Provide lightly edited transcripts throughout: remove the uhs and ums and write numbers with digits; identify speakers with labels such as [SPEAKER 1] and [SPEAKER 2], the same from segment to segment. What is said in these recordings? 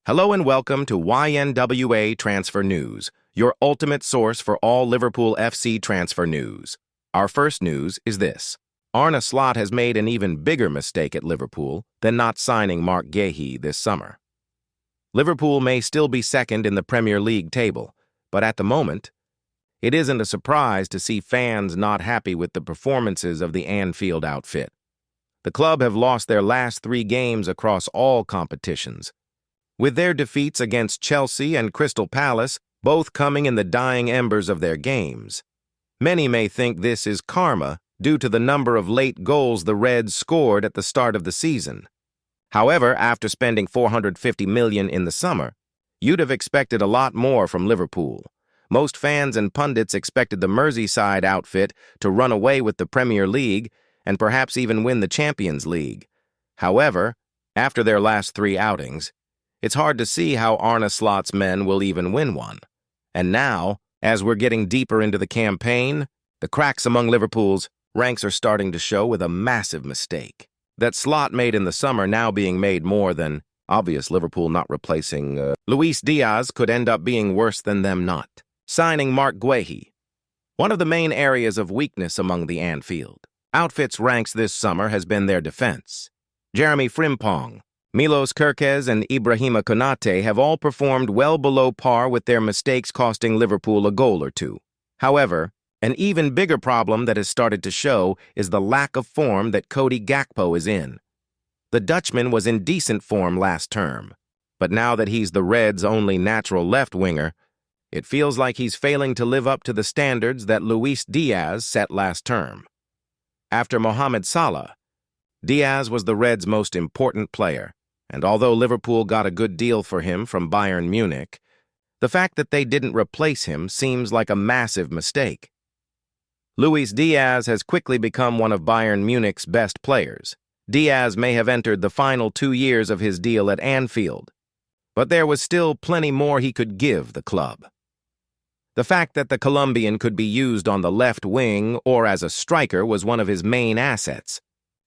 [SPEAKER 1] Hello and welcome to YNWA Transfer News, your ultimate source for all Liverpool FC transfer news. Our first news is this. Arne Slot has made an even bigger mistake at Liverpool than not signing Marc Guehi this summer. Liverpool may still be second in the Premier League table, but at the moment, it isn't a surprise to see fans not happy with the performances of the Anfield outfit. The club have lost their last 3 games across all competitions, with their defeats against Chelsea and Crystal Palace both coming in the dying embers of their games. Many may think this is karma due to the number of late goals the Reds scored at the start of the season. However, after spending $450 million in the summer, you'd have expected a lot more from Liverpool. Most fans and pundits expected the Merseyside outfit to run away with the Premier League and perhaps even win the Champions League. However, after their last 3 outings, it's hard to see how Arne Slot's men will even win one. And now, as we're getting deeper into the campaign, the cracks among Liverpool's ranks are starting to show with a massive mistake that Slot made in the summer now being made more than obvious. Liverpool not replacing Luis Diaz could end up being worse than them not signing Marc Guehi. One of the main areas of weakness among the Anfield outfit's ranks this summer has been their defense. Jeremy Frimpong, Milos Kerkez and Ibrahima Konate have all performed well below par, with their mistakes costing Liverpool a goal or two. However, an even bigger problem that has started to show is the lack of form that Cody Gakpo is in. The Dutchman was in decent form last term, but now that he's the Reds' only natural left winger, it feels like he's failing to live up to the standards that Luis Diaz set last term. After Mohamed Salah, Diaz was the Reds' most important player, and although Liverpool got a good deal for him from Bayern Munich, the fact that they didn't replace him seems like a massive mistake. Luis Diaz has quickly become one of Bayern Munich's best players. Diaz may have entered the final 2 years of his deal at Anfield, but there was still plenty more he could give the club. The fact that the Colombian could be used on the left wing or as a striker was one of his main assets.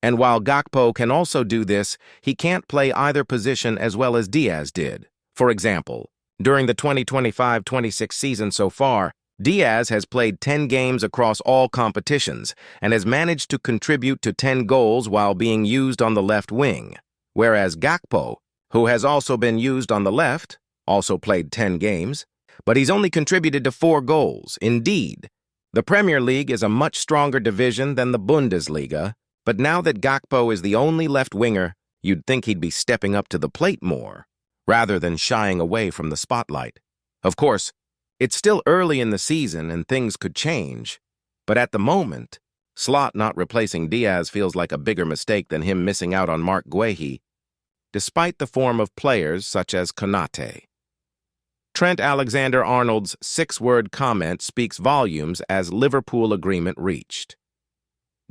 [SPEAKER 1] And while Gakpo can also do this, he can't play either position as well as Diaz did. For example, during the 2025-26 season so far, Diaz has played 10 games across all competitions and has managed to contribute to 10 goals while being used on the left wing, whereas Gakpo, who has also been used on the left, also played 10 games, but he's only contributed to 4 goals. Indeed, the Premier League is a much stronger division than the Bundesliga, but now that Gakpo is the only left winger, you'd think he'd be stepping up to the plate more, rather than shying away from the spotlight. Of course, it's still early in the season and things could change, but at the moment, Slot not replacing Diaz feels like a bigger mistake than him missing out on Marc Guehi, despite the form of players such as Konate. Trent Alexander-Arnold's 6-word comment speaks volumes as Liverpool agreement reached.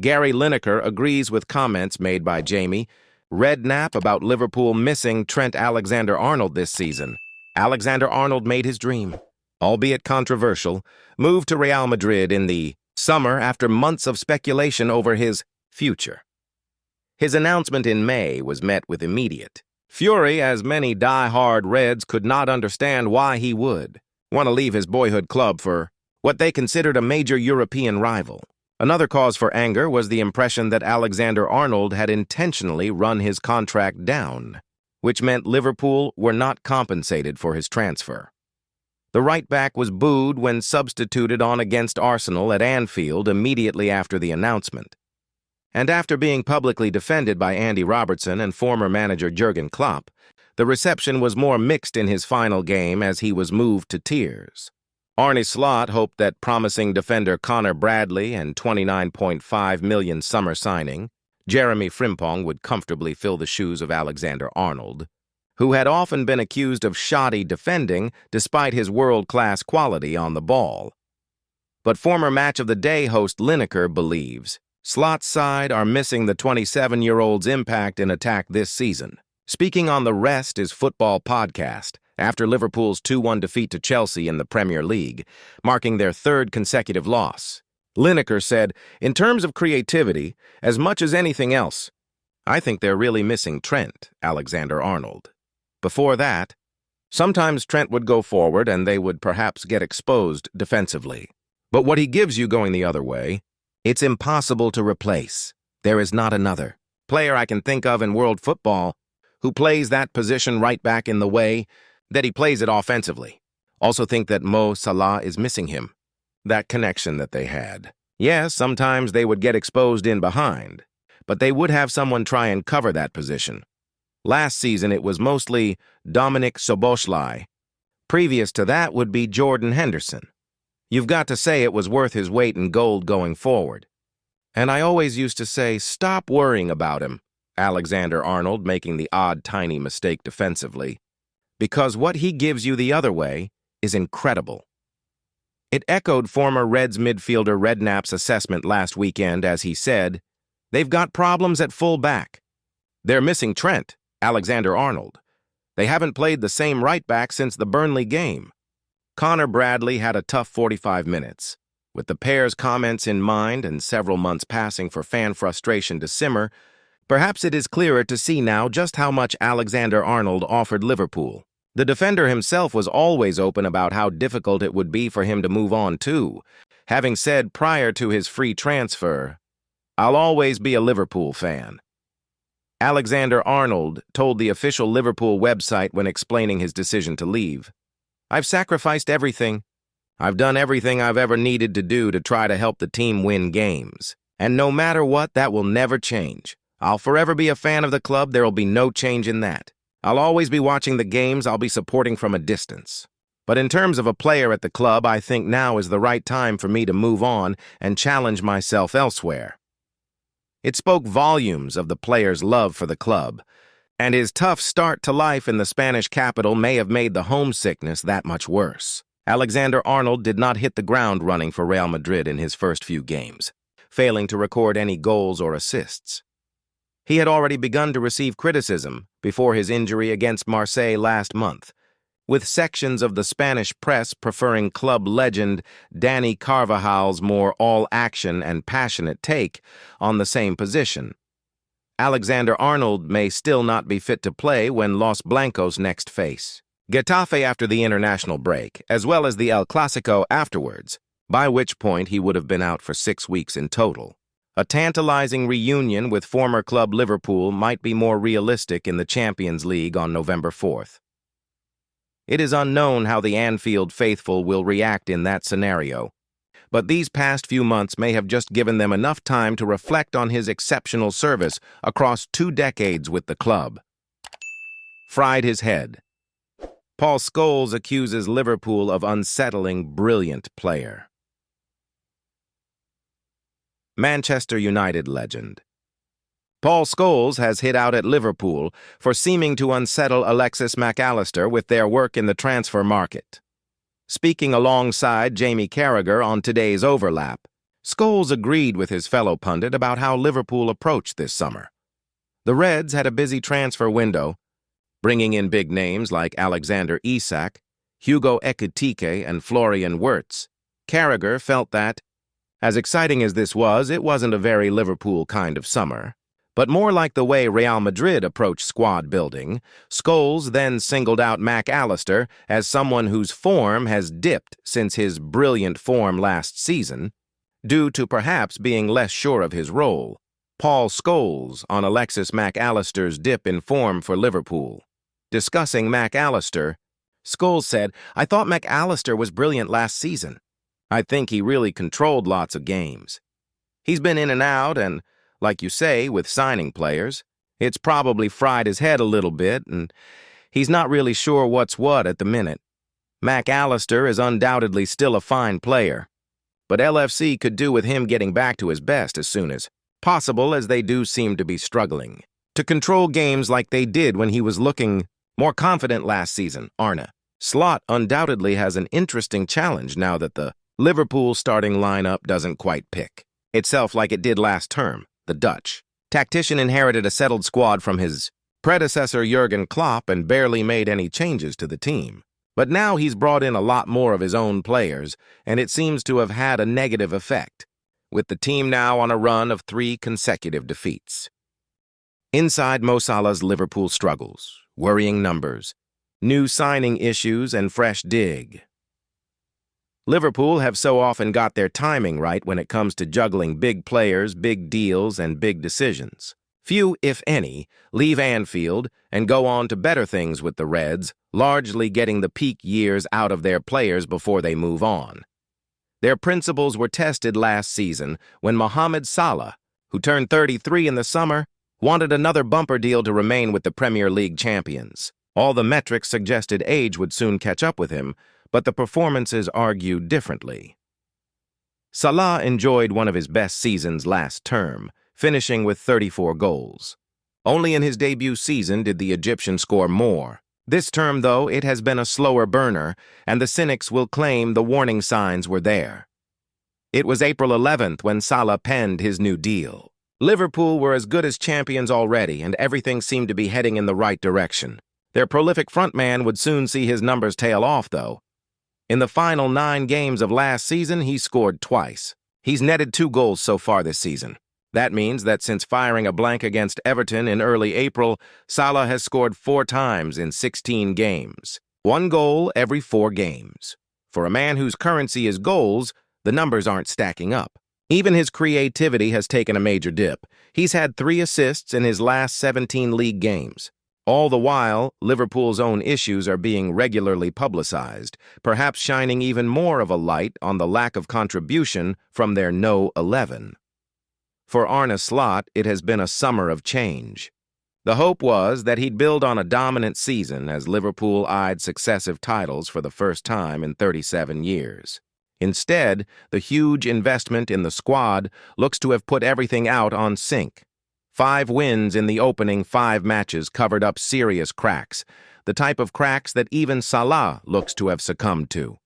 [SPEAKER 1] Gary Lineker agrees with comments made by Jamie Redknapp about Liverpool missing Trent Alexander-Arnold this season. Alexander-Arnold made his dream, albeit controversial, move to Real Madrid in the summer after months of speculation over his future. His announcement in May was met with immediate fury, as many die-hard Reds could not understand why he would want to leave his boyhood club for what they considered a major European rival. Another cause for anger was the impression that Alexander-Arnold had intentionally run his contract down, which meant Liverpool were not compensated for his transfer. The right-back was booed when substituted on against Arsenal at Anfield immediately after the announcement. And after being publicly defended by Andy Robertson and former manager Jurgen Klopp, the reception was more mixed in his final game as he was moved to tears. Arne Slot hoped that promising defender Connor Bradley and $29.5 million summer signing, Jeremy Frimpong, would comfortably fill the shoes of Alexander-Arnold, who had often been accused of shoddy defending despite his world-class quality on the ball. But former Match of the Day host Lineker believes Slot's side are missing the 27-year-old's impact in attack this season. Speaking on the Rest is Football podcast, after Liverpool's 2-1 defeat to Chelsea in the Premier League, marking their 3rd consecutive loss, Lineker said, "In terms of creativity, as much as anything else, I think they're really missing Trent Alexander-Arnold. Before that, Sometimes Trent would go forward and they would perhaps get exposed defensively. But what he gives you going the other way, it's impossible to replace. There is not another player I can think of in world football who plays that position right back in the way that he plays it offensively. Also think that Mo Salah is missing him. That connection that they had. Yes, sometimes they would get exposed in behind, but they would have someone try and cover that position. Last season, it was mostly Dominic Szoboszlai. Previous to that would be Jordan Henderson. You've got to say it was worth his weight in gold going forward. And I always used to say, stop worrying about him, Alexander-Arnold making the odd tiny mistake defensively, because what he gives you the other way is incredible. It echoed former Reds midfielder Redknapp's assessment last weekend as he said, they've got problems at full back. They're missing Trent, Alexander-Arnold. They haven't played the same right back since the Burnley game. Connor Bradley had a tough 45 minutes. With the pair's comments in mind and several months passing for fan frustration to simmer, perhaps it is clearer to see now just how much Alexander-Arnold offered Liverpool. The defender himself was always open about how difficult it would be for him to move on too, having said prior to his free transfer, "I'll always be a Liverpool fan." Alexander-Arnold told the official Liverpool website when explaining his decision to leave, "I've sacrificed everything. I've done everything I've ever needed to do to try to help the team win games. And no matter what, that will never change. I'll forever be a fan of the club. There will be no change in that. I'll always be watching the games. I'll be supporting from a distance. But in terms of a player at the club, I think now is the right time for me to move on and challenge myself elsewhere." It spoke volumes of the player's love for the club, and his tough start to life in the Spanish capital may have made the homesickness that much worse. Alexander-Arnold did not hit the ground running for Real Madrid in his first few games, failing to record any goals or assists. He had already begun to receive criticism before his injury against Marseille last month, with sections of the Spanish press preferring club legend Dani Carvajal's more all-action and passionate take on the same position. Alexander-Arnold may still not be fit to play when Los Blancos next face Getafe after the international break, as well as the El Clasico afterwards, by which point he would have been out for 6 weeks in total. A tantalizing reunion with former club Liverpool might be more realistic in the Champions League on November 4th. It is unknown how the Anfield faithful will react in that scenario, but these past few months may have just given them enough time to reflect on his exceptional service across 2 decades with the club. Fried his head. Paul Scholes accuses Liverpool of unsettling brilliant player. Manchester United legend. Paul Scholes has hit out at Liverpool for seeming to unsettle Alexis Mac Allister with their work in the transfer market. Speaking alongside Jamie Carragher on today's Overlap, Scholes agreed with his fellow pundit about how Liverpool approached this summer. The Reds had a busy transfer window, bringing in big names like Alexander Isak, Hugo Ekitike, and Florian Wirtz. Carragher felt that, as exciting as this was, it wasn't a very Liverpool kind of summer, but more like the way Real Madrid approached squad building. Scholes then singled out Mac Allister as someone whose form has dipped since his brilliant form last season, due to perhaps being less sure of his role. Paul Scholes on Alexis Mac Allister's dip in form for Liverpool. Discussing Mac Allister, Scholes said, "I thought Mac Allister was brilliant last season. I think he really controlled lots of games. He's been in and out, and, like you say, with signing players, it's probably fried his head a little bit, and he's not really sure what's what at the minute. Mac Allister is undoubtedly still a fine player, but LFC could do with him getting back to his best as soon as possible, as they do seem to be struggling to control games like they did when he was looking more confident last season." Arne Slot undoubtedly has an interesting challenge now that the Liverpool starting lineup doesn't quite pick itself like it did last term. The Dutch tactician inherited a settled squad from his predecessor Jurgen Klopp and barely made any changes to the team. But now he's brought in a lot more of his own players, and it seems to have had a negative effect, with the team now on a run of 3 consecutive defeats. Inside Mo Salah's Liverpool struggles, worrying numbers, new signing issues, and fresh dig. Liverpool have so often got their timing right when it comes to juggling big players, big deals, and big decisions. Few, if any, leave Anfield and go on to better things with the Reds, largely getting the peak years out of their players before they move on. Their principles were tested last season when Mohamed Salah, who turned 33 in the summer, wanted another bumper deal to remain with the Premier League champions. All the metrics suggested age would soon catch up with him, but the performances argued differently. Salah enjoyed one of his best seasons last term, finishing with 34 goals. Only in his debut season did the Egyptian score more. This term, though, it has been a slower burner, and the cynics will claim the warning signs were there. It was April 11th when Salah penned his new deal. Liverpool were as good as champions already, and everything seemed to be heading in the right direction. Their prolific frontman would soon see his numbers tail off, though. In the final 9 games of last season, he scored twice. He's netted 2 goals so far this season. That means that since firing a blank against Everton in early April, Salah has scored 4 times in 16 games. 1 goal every 4 games. For a man whose currency is goals, the numbers aren't stacking up. Even his creativity has taken a major dip. He's had 3 assists in his last 17 league games. All the while, Liverpool's own issues are being regularly publicized, perhaps shining even more of a light on the lack of contribution from their no 11. For Arne Slot, it has been a summer of change. The hope was that he'd build on a dominant season as Liverpool eyed successive titles for the first time in 37 years. Instead, the huge investment in the squad looks to have put everything out on sync. 5 wins in the opening 5 matches covered up serious cracks, the type of cracks that even Salah looks to have succumbed to.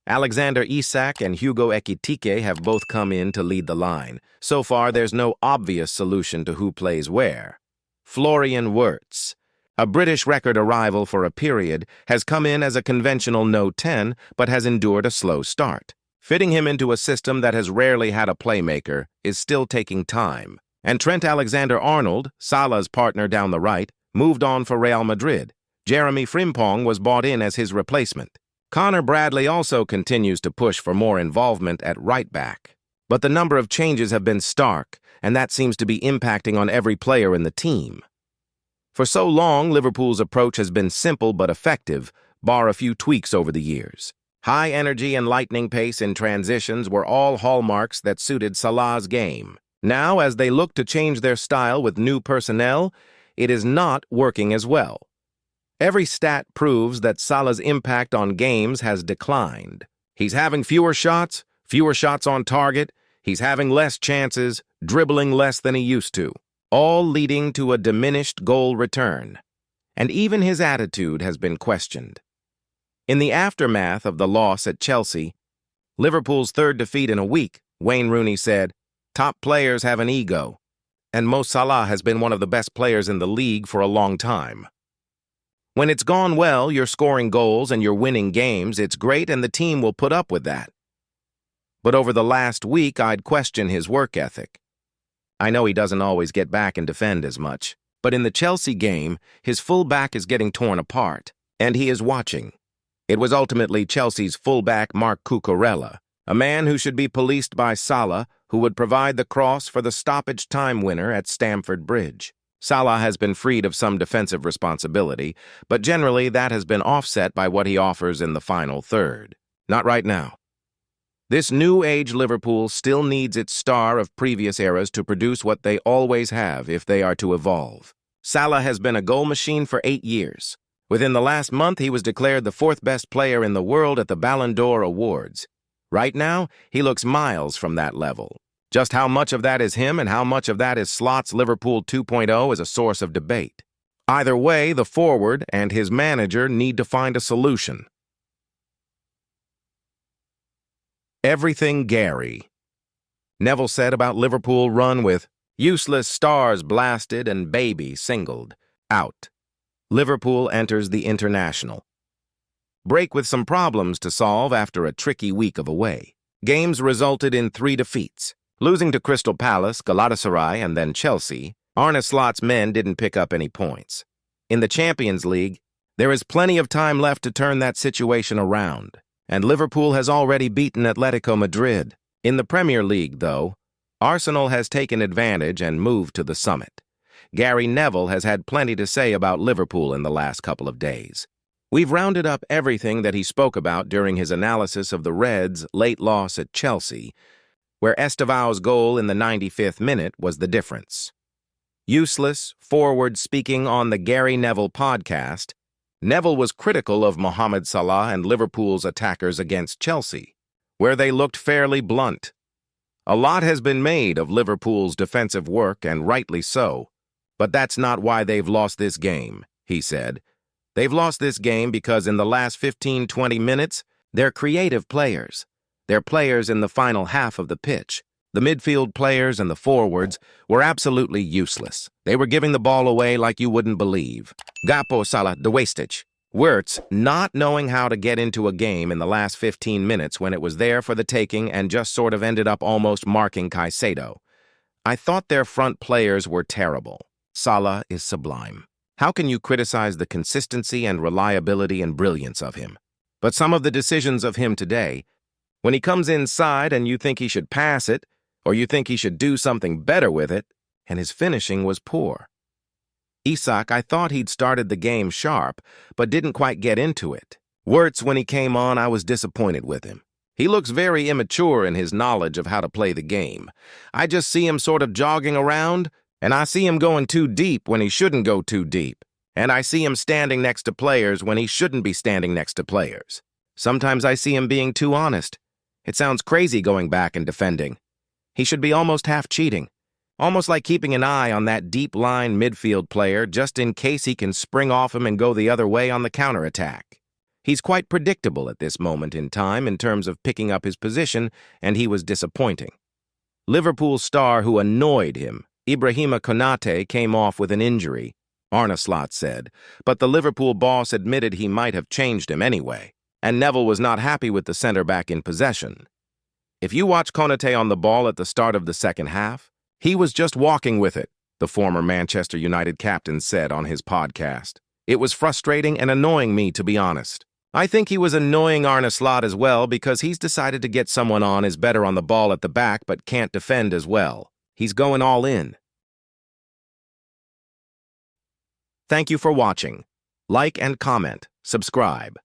[SPEAKER 1] Alexander Isak and Hugo Ekitike have both come in to lead the line. So far, there's no obvious solution to who plays where. Florian Wirtz, a British record arrival for a period, has come in as a conventional no 10, but has endured a slow start. Fitting him into a system that has rarely had a playmaker is still taking time. And Trent Alexander-Arnold, Salah's partner down the right, moved on for Real Madrid. Jeremy Frimpong was bought in as his replacement. Connor Bradley also continues to push for more involvement at right back. But the number of changes have been stark, and that seems to be impacting on every player in the team. For so long, Liverpool's approach has been simple but effective, bar a few tweaks over the years. High energy and lightning pace in transitions were all hallmarks that suited Salah's game. Now, as they look to change their style with new personnel, it is not working as well. Every stat proves that Salah's impact on games has declined. He's having fewer shots on target, he's having less chances, dribbling less than he used to, all leading to a diminished goal return. And even his attitude has been questioned. In the aftermath of the loss at Chelsea, Liverpool's 3rd defeat in a week, Wayne Rooney said, "Top players have an ego, and Mo Salah has been one of the best players in the league for a long time. When it's gone well, you're scoring goals and you're winning games, it's great and the team will put up with that. But over the last week, I'd question his work ethic. I know he doesn't always get back and defend as much, but in the Chelsea game, his fullback is getting torn apart, and he is watching. It was ultimately Chelsea's fullback Marc Cucurella, a man who should be policed by Salah, who would provide the cross for the stoppage time winner at Stamford Bridge. Salah has been freed of some defensive responsibility, but generally that has been offset by what he offers in the final third. Not right now. This new age Liverpool still needs its star of previous eras to produce what they always have if they are to evolve. Salah has been a goal machine for 8 years. Within the last month, he was declared the 4th best player in the world at the Ballon d'Or Awards. Right now, he looks miles from that level. Just how much of that is him and how much of that is Slot's Liverpool 2.0 is a source of debate. Either way, the forward and his manager need to find a solution. Everything Gary. Neville said about Liverpool run with useless stars blasted and baby singled out. Liverpool enters the International. Break with some problems to solve after a tricky week of away. Games resulted in 3 defeats. Losing to Crystal Palace, Galatasaray, and then Chelsea, Arne Slot's men didn't pick up any points. In the Champions League, There is plenty of time left to turn that situation around, and Liverpool has already beaten Atletico Madrid. In the Premier League, though, Arsenal has taken advantage and moved to the summit. Gary Neville has had plenty to say about Liverpool in the last couple of days. We've rounded up everything that he spoke about during his analysis of the Reds' late loss at Chelsea, where Estevao's goal in the 95th minute was the difference. Useless, forward speaking on the Gary Neville podcast, Neville was critical of Mohamed Salah and Liverpool's attackers against Chelsea, where they looked fairly blunt. A lot has been made of Liverpool's defensive work, and rightly so, but that's not why they've lost this game, he said. They've lost this game because in the last 15-20 minutes, they're creative players. They're players in the final half of the pitch. The midfield players and the forwards were absolutely useless. They were giving the ball away like you wouldn't believe. Gapo Salah, the wastage. Wirtz not knowing how to get into a game in the last 15 minutes when it was there for the taking and just sort of ended up almost marking Caicedo. I thought their front players were terrible. Salah is sublime. How can you criticize the consistency and reliability and brilliance of him? But some of the decisions of him today, when he comes inside and you think he should pass it, or you think he should do something better with it, and his finishing was poor. Isak, I thought he'd started the game sharp, but didn't quite get into it. Wirtz, when he came on, I was disappointed with him. He looks very immature in his knowledge of how to play the game. I just see him sort of jogging around, and I see him going too deep when he shouldn't go too deep. And I see him standing next to players when he shouldn't be standing next to players. Sometimes I see him being too honest. It sounds crazy going back and defending. He should be almost half cheating. Almost like keeping an eye on that deep-line midfield player just in case he can spring off him and go the other way on the counterattack. He's quite predictable at this moment in time in terms of picking up his position, and he was disappointing. Liverpool star who annoyed him, Ibrahima Konate, came off with an injury, Arne Slot said, but the Liverpool boss admitted he might have changed him anyway, and Neville was not happy with the centre-back in possession. If you watch Konate on the ball at the start of the second half, he was just walking with it, the former Manchester United captain said on his podcast. It was frustrating and annoying me, to be honest. I think he was annoying Arne Slot as well because he's decided to get someone on is better on the ball at the back but can't defend as well. He's going all in. Thank you for watching. Like and comment. Subscribe.